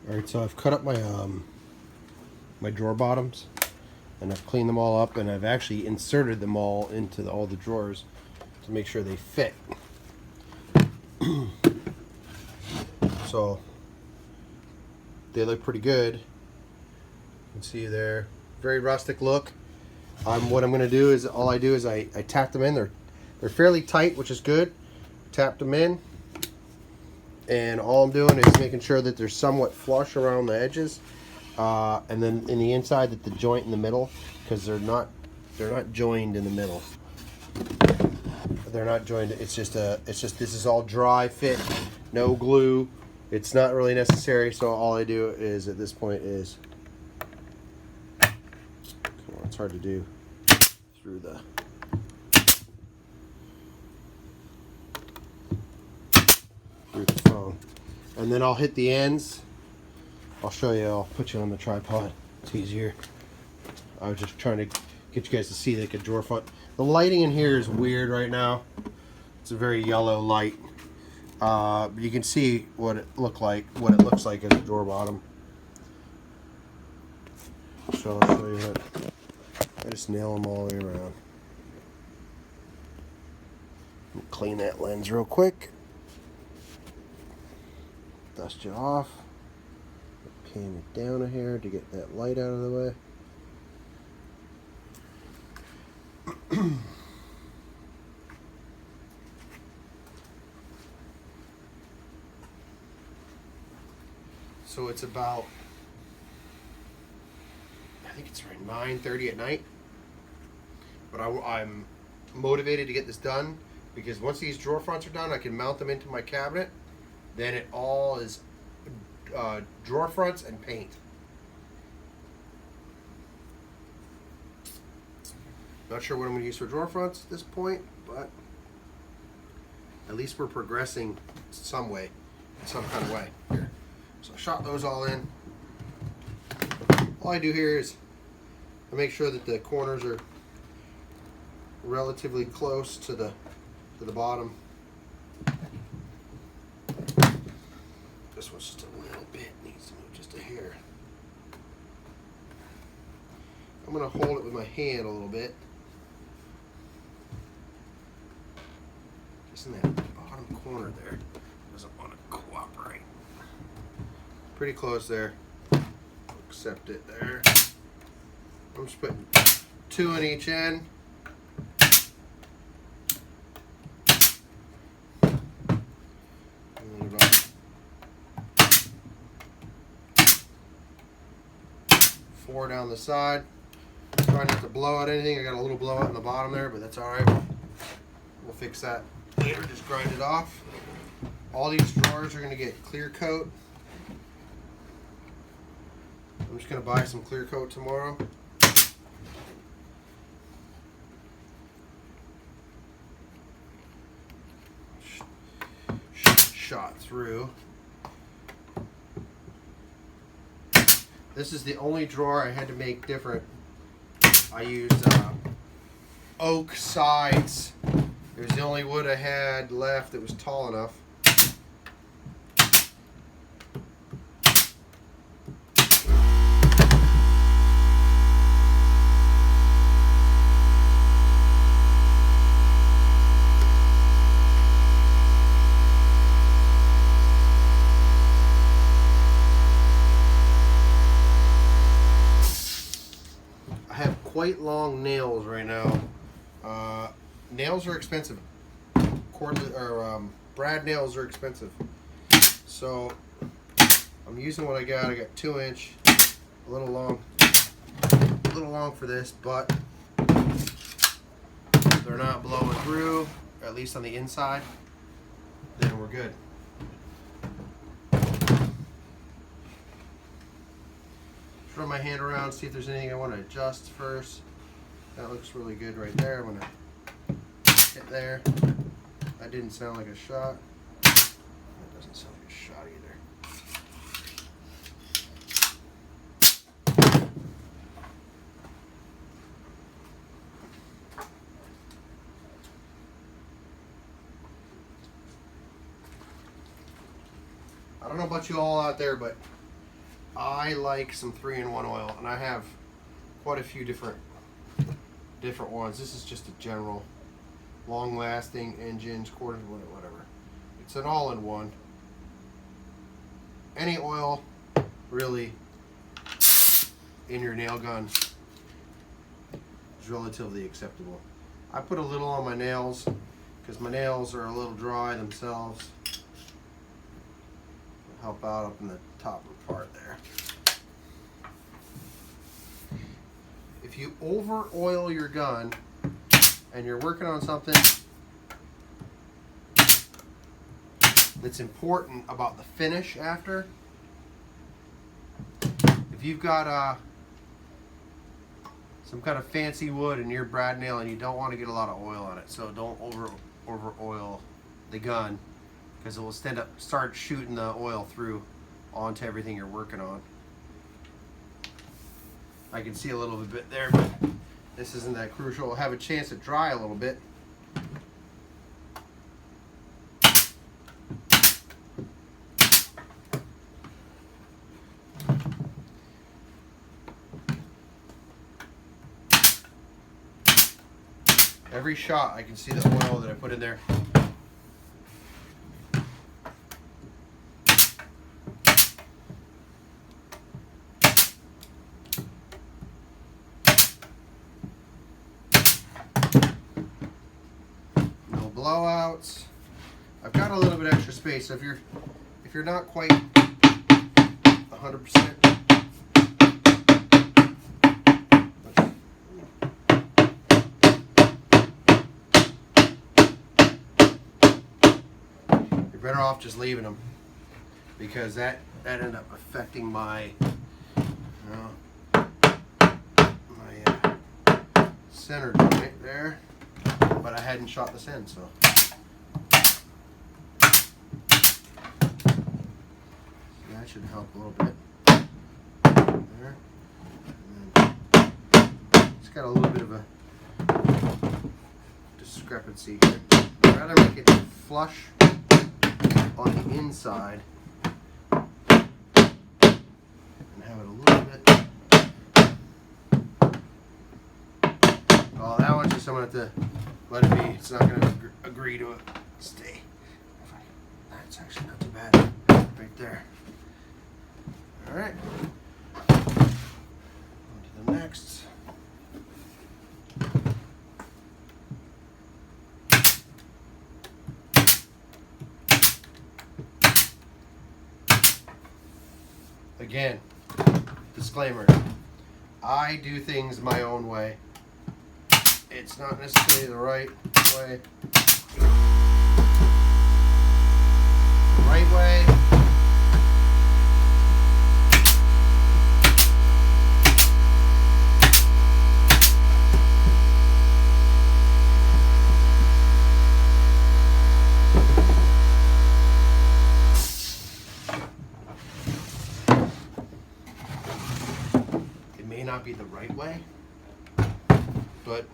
All right, so I've cut up my my drawer bottoms, and I've cleaned them all up, and I've actually inserted them all into all the drawers to make sure they fit. So they look pretty good. You can see there, very rustic look. What I'm going to do is I tap them in. They're fairly tight, which is good. Tap them in, and all I'm doing is making sure that they're somewhat flush around the edges, and then in the inside that the joint in the middle, because they're not joined in the middle. They're not joined. It's just this is all dry fit, no glue. It's not really necessary. So all I do is at this point is, come on, it's hard to do through the phone, and then I'll hit the ends. I'll show you. I'll put you on the tripod. It's easier. I was just trying to get you guys to see like a drawer front. The lighting in here is weird right now. It's a very yellow light. You can see what it looks like as a drawer bottom. So I'll show you it. I just nail them all the way around. Clean that lens real quick. Dust it off. Pan it down a hair to get that light out of the way. So it's about, I think it's around 9:30 at night. But I'm motivated to get this done because once these drawer fronts are done, I can mount them into my cabinet. Then it all is drawer fronts and paint. Not sure what I'm going to use for drawer fronts at this point, but at least we're progressing some way, in some kind of way here. So I shot those all in. All I do here is I make sure that the corners are relatively close to the bottom. This one's just a little bit, needs to move just a hair. I'm going to hold it with my hand a little bit. Just in that bottom corner there. Doesn't want to cooperate. Pretty close there. Accept it there. I'm just putting 2 on each end. And then about 4 down the side. Try not to blow out anything. I got a little blowout in the bottom there, but that's alright. We'll fix that later. Just grind it off. All these drawers are going to get clear coat. I'm just going to buy some clear coat tomorrow. Shot through. This is the only drawer I had to make different. I used oak sides. It was the only wood I had left that was tall enough. Quite long nails right now. Nails are expensive. Brad nails are expensive. So I'm using what I got. I got 2-inch, a little long for this, but they're not blowing through, at least on the inside. Then we're good. Run my hand around, see if there's anything I want to adjust first. That looks really good right there. I'm going to hit there. That didn't sound like a shot. That doesn't sound like a shot either. I don't know about you all out there, but I like some 3-in-1 oil, and I have quite a few different ones. This is just a general, long-lasting engines, quarters, whatever. It's an all-in-one. Any oil, really, in your nail gun is relatively acceptable. I put a little on my nails because my nails are a little dry themselves. Help out up in the top part there. If you over oil your gun and you're working on something that's important about the finish after, if you've got some kind of fancy wood in your brad nail and you don't want to get a lot of oil on it, so don't over oil the gun, because it will start shooting the oil through onto everything you're working on. I can see a little bit there, but this isn't that crucial. It'll have a chance to dry a little bit. Every shot I can see the oil that I put in there. Blowouts. I've got a little bit extra space, so if you're not quite 100%, you're better off just leaving them, because that ended up affecting my center joint there. But I hadn't shot this in, so. That should help a little bit. There. And then it's got a little bit of a discrepancy here. I'd rather make it flush on the inside and have it a little bit. Oh, that one's just, I'm going to have to let it be. It's not going to agree to it. Stay. That's actually not too bad. Right there. Alright. On to the next. Again, disclaimer. I do things my own way. It's not necessarily the right way. The right way. It may not be the right way, but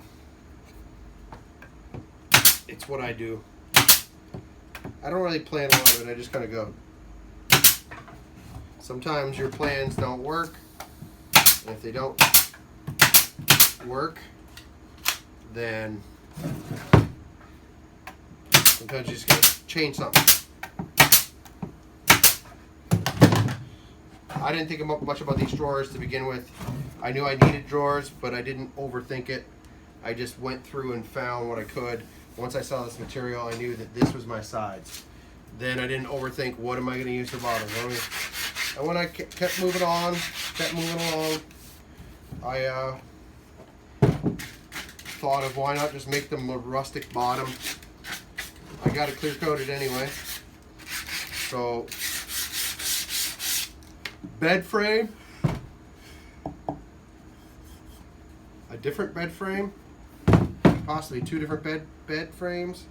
it's what I do. I don't really plan a lot of it, I just kind of go. Sometimes your plans don't work, and if they don't work, then sometimes you just gotta change something. I didn't think much about these drawers to begin with. I knew I needed drawers, but I didn't overthink it. I just went through and found what I could. Once I saw this material, I knew that this was my sides. Then I didn't overthink, what am I going to use for bottom? And when I kept moving on, kept moving along, I thought of why not just make them a rustic bottom. I got it clear coated anyway. So, bed frame, a different bed frame, possibly two different bed frames,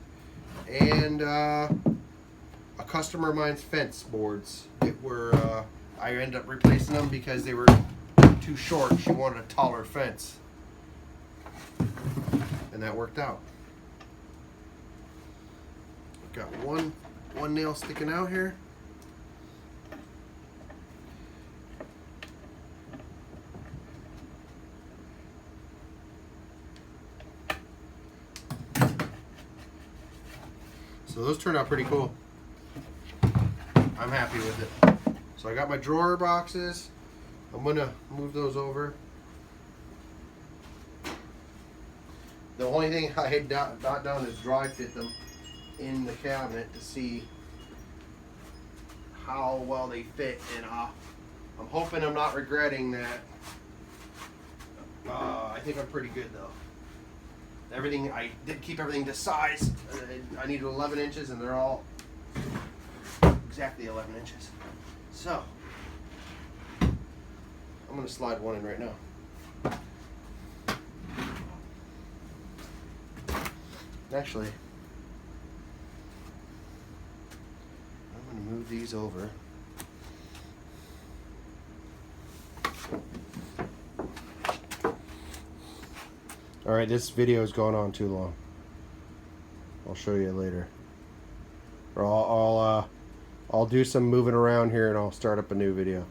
and a customer of mine's fence boards that were I ended up replacing them because they were too short. She wanted a taller fence, and that worked out. I've got one nail sticking out here. So those turned out pretty cool. I'm happy with it. So I got my drawer boxes. I'm gonna move those over. The only thing I had not done is dry fit them in the cabinet to see how well they fit, and I'm hoping I'm not regretting that. I think I'm pretty good though. Everything, I did keep everything to size. I needed 11 inches and they're all exactly 11 inches. So I'm going to slide one in right now. Actually, I'm going to move these over. Alright, this video is going on too long. I'll show you later. Or I'll do some moving around here and I'll start up a new video.